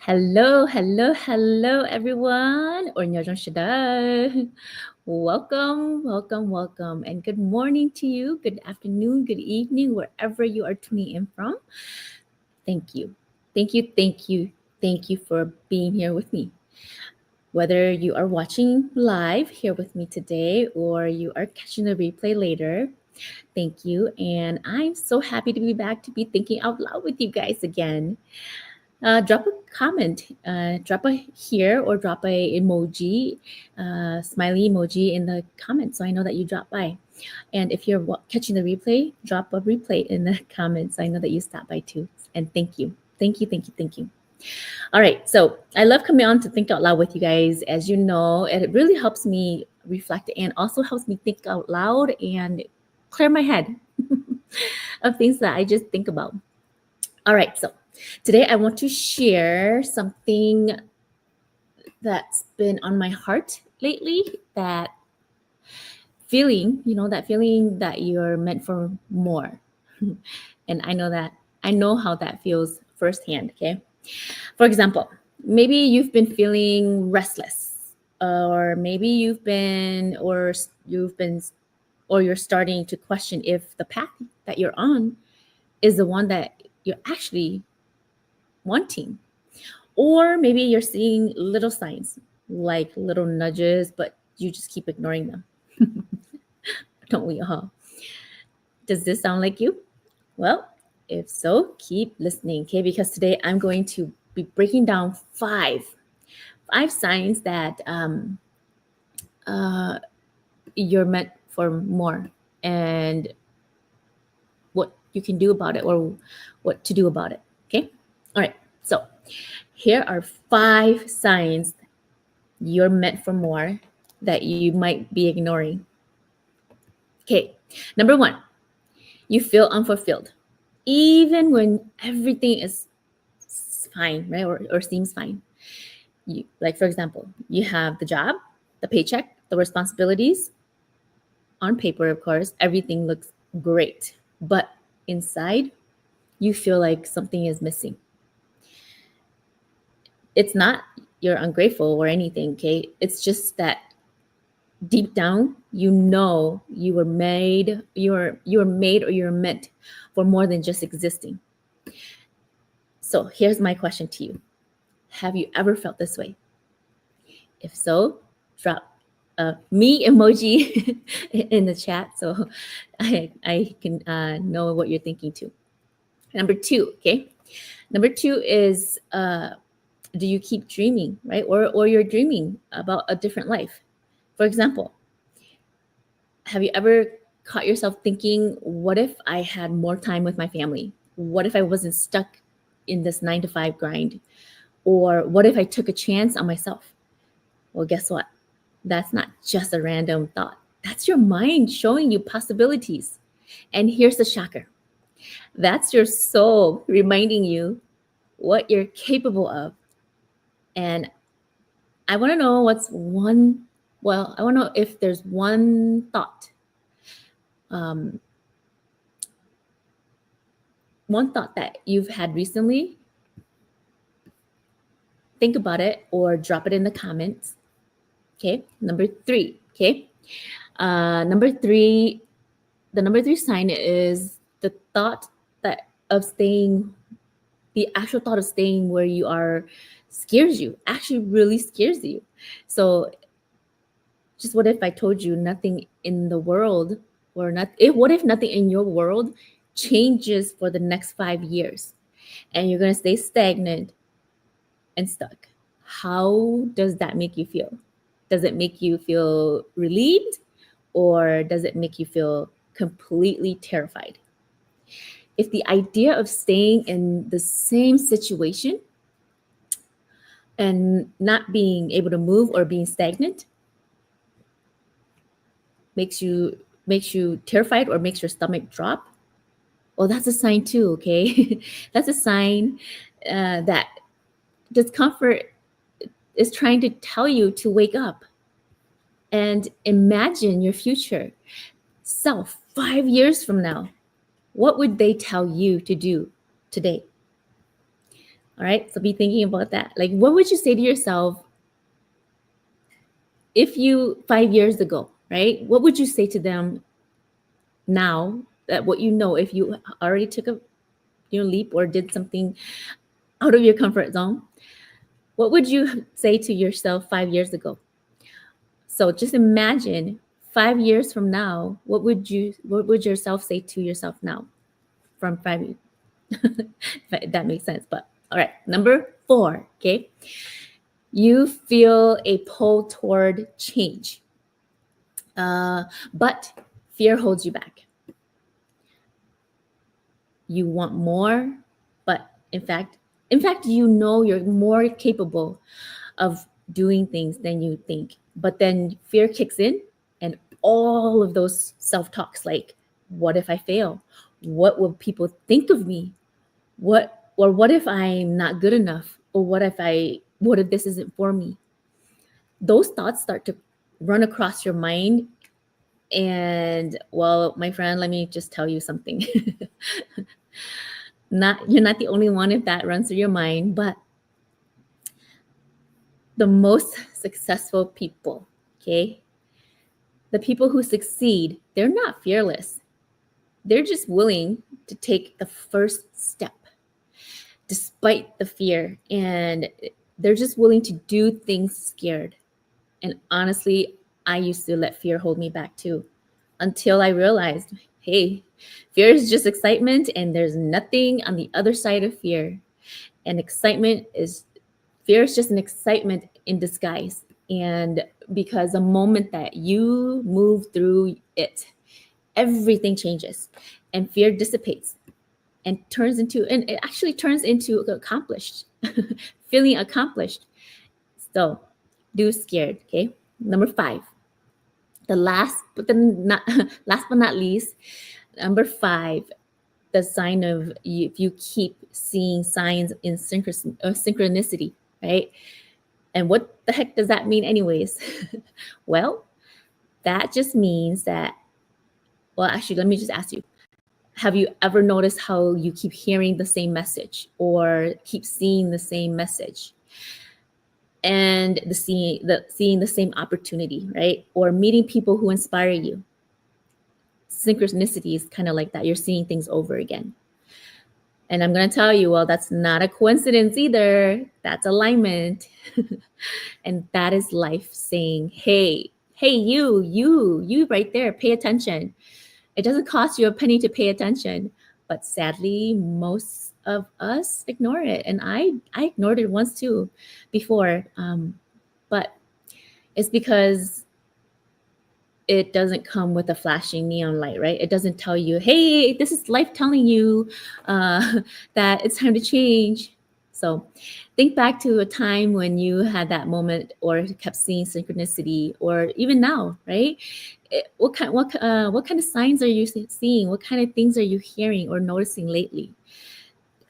Hello, hello, hello, everyone. 오늘여정시다. Welcome, welcome, welcome, and good morning to you. Good afternoon, good evening, wherever you are tuning in from. Thank you, thank you, thank you, thank you for being here with me. Whether you are watching live here with me today or you are catching the replay later, thank you. And I'm so happy to be back to be thinking out loud with you guys again. Drop a comment, drop a here or drop a emoji, smiley emoji in the comments so I know that you dropped by. And if you're catching the replay, drop a replay in the comments so I know that you stopped by too. And thank you. Thank you, thank you, thank you. All right, so I love coming on to think out loud with you guys. As you know, it really helps me reflect and also helps me think out loud and clear my head of things that I just think about. All right, so today I want to share something that's been on my heart lately, that feeling, that feeling that you're meant for more. And I know how that feels firsthand, okay? For example, maybe you've been feeling restless, or maybe you're starting to question if the path that you're on is the one that you're actually wanting. Or maybe you're seeing little signs, like little nudges, but you just keep ignoring them. Don't we all? Does this sound like you? Well, if so, keep listening, okay? Because today I'm going to be breaking down five signs that you're meant for more, and what you can do about it, or what to do about it, okay? All right, so here are 5 signs you're meant for more that you might be ignoring. Okay, number 1, you feel unfulfilled, even when everything is fine, right? Or seems fine. Like, for example, you have the job, the paycheck, the responsibilities. On paper, of course, everything looks great, but inside, you feel like something is missing. It's not you're ungrateful or anything, okay? It's just that deep down, you know you were made or you're meant for more than just existing. So here's my question to you. Have you ever felt this way? If so, drop a me emoji in the chat so I can know what you're thinking too. Number 2, okay? Number 2 is, do you keep dreaming, right? Or you're dreaming about a different life. For example, have you ever caught yourself thinking, what if I had more time with my family? What if I wasn't stuck in this 9-to-5 grind? Or what if I took a chance on myself? Well, guess what? That's not just a random thought. That's your mind showing you possibilities. And here's the shocker. That's your soul reminding you what you're capable of. And I want to know I want to know if there's one thought that you've had recently. Think about it or drop it in the comments. Okay. Number 3. Okay. The number 3 sign is the actual thought of staying where you are really scares you. So just what if I told you nothing in the world, what if nothing in your world changes for the next 5 years and you're going to stay stagnant and stuck? How does that make you feel? Does it make you feel relieved, or does it make you feel completely terrified? If the idea of staying in the same situation and not being able to move or being stagnant makes you terrified or makes your stomach drop, well, that's a sign too, okay? That's a sign that discomfort is trying to tell you to wake up and imagine your future self 5 years from now. What would they tell you to do today? All right. So be thinking about that. Like, what would you say to yourself if you 5 years ago, right? What would you say to them now that what you know, if you already took a leap or did something out of your comfort zone? What would you say to yourself 5 years ago? So just imagine 5 years from now, what would yourself say to yourself now from 5 years? If that makes sense. But all right, number 4, okay? You feel a pull toward change, but fear holds you back. You want more, but in fact, you know you're more capable of doing things than you think. But then fear kicks in, and all of those self-talks like, what if I fail? What will people think of me? What if I'm not good enough? Or what if this isn't for me? Those thoughts start to run across your mind. And well, my friend, let me just tell you something. You're not the only one if that runs through your mind, but the most successful people, okay? The people who succeed, they're not fearless. They're just willing to take the first step despite the fear, and they're just willing to do things scared. And honestly, I used to let fear hold me back too, until I realized, hey, fear is just excitement, and there's nothing on the other side of fear. And fear is just an excitement in disguise. And because the moment that you move through it, everything changes, and fear dissipates and it actually turns into accomplished, feeling accomplished. So do scared, okay? Number 5, the last but not least, number 5, the sign of you, if you keep seeing signs in synchronicity, right? And what the heck does that mean anyways? Well, that just means that, well, actually, let me just ask you, have you ever noticed how you keep hearing the same message or keep seeing the same message? And seeing the same opportunity, right? Or meeting people who inspire you. Synchronicity is kind of like that. You're seeing things over again. And I'm going to tell you, well, that's not a coincidence either. That's alignment. And that is life saying, hey, you right there, pay attention. It doesn't cost you a penny to pay attention. But sadly, most of us ignore it. And I ignored it once too before. But it's because it doesn't come with a flashing neon light, right? It doesn't tell you, hey, this is life telling you that it's time to change. So think back to a time when you had that moment or kept seeing synchronicity, or even now, right? What kind of signs are you seeing? What kind of things are you hearing or noticing lately?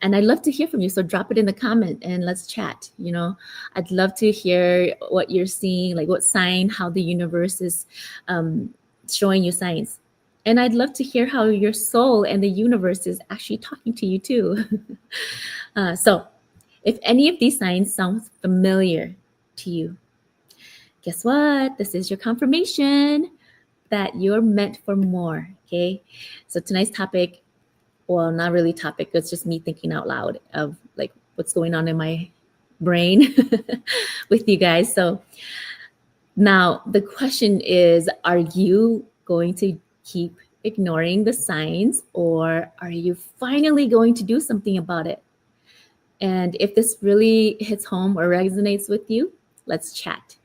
And I'd love to hear from you. So drop it in the comment and let's chat. I'd love to hear what you're seeing, like what sign, how the universe is showing you signs. And I'd love to hear how your soul and the universe is actually talking to you too. So if any of these signs sound familiar to you, guess what? This is your confirmation that you're meant for more, okay? So tonight's topic, well, not really topic, it's just me thinking out loud of like what's going on in my brain with you guys. So now the question is, are you going to keep ignoring the signs, or are you finally going to do something about it? And if this really hits home or resonates with you, let's chat.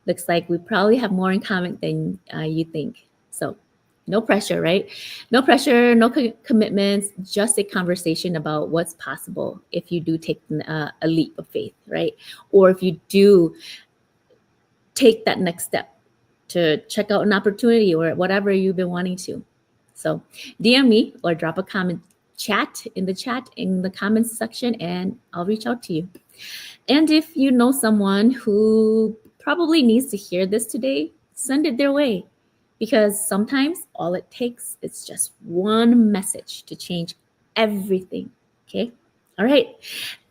Looks like we probably have more in common than you think. So no pressure, right? No pressure, no commitments, just a conversation about what's possible if you do take a leap of faith, right? Or if you do take that next step to check out an opportunity or whatever you've been wanting to. So DM me or drop a comment in the comments section, and I'll reach out to you. And if you know someone who probably needs to hear this today, send it their way. Because sometimes all it takes is just one message to change everything. Okay? All right.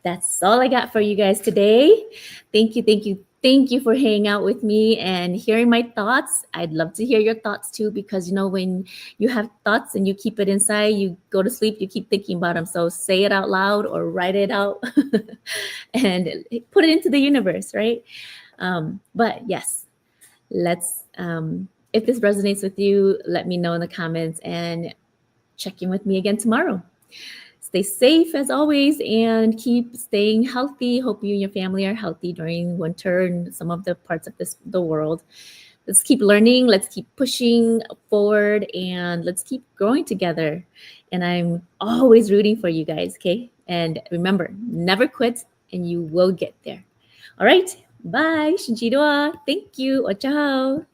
That's all I got for you guys today. Thank you for hanging out with me and hearing my thoughts. I'd love to hear your thoughts too, because when you have thoughts and you keep it inside, you go to sleep, you keep thinking about them. So say it out loud or write it out and put it into the universe, right? But yes, let's if this resonates with you, let me know in the comments and check in with me again tomorrow. Stay safe as always and keep staying healthy. Hope you and your family are healthy during winter and some of the parts of the world. Let's keep learning, let's keep pushing forward, and let's keep growing together. And I'm always rooting for you guys, okay? And remember, never quit and you will get there. All right, bye. Shinji doa. Thank you. Ciao.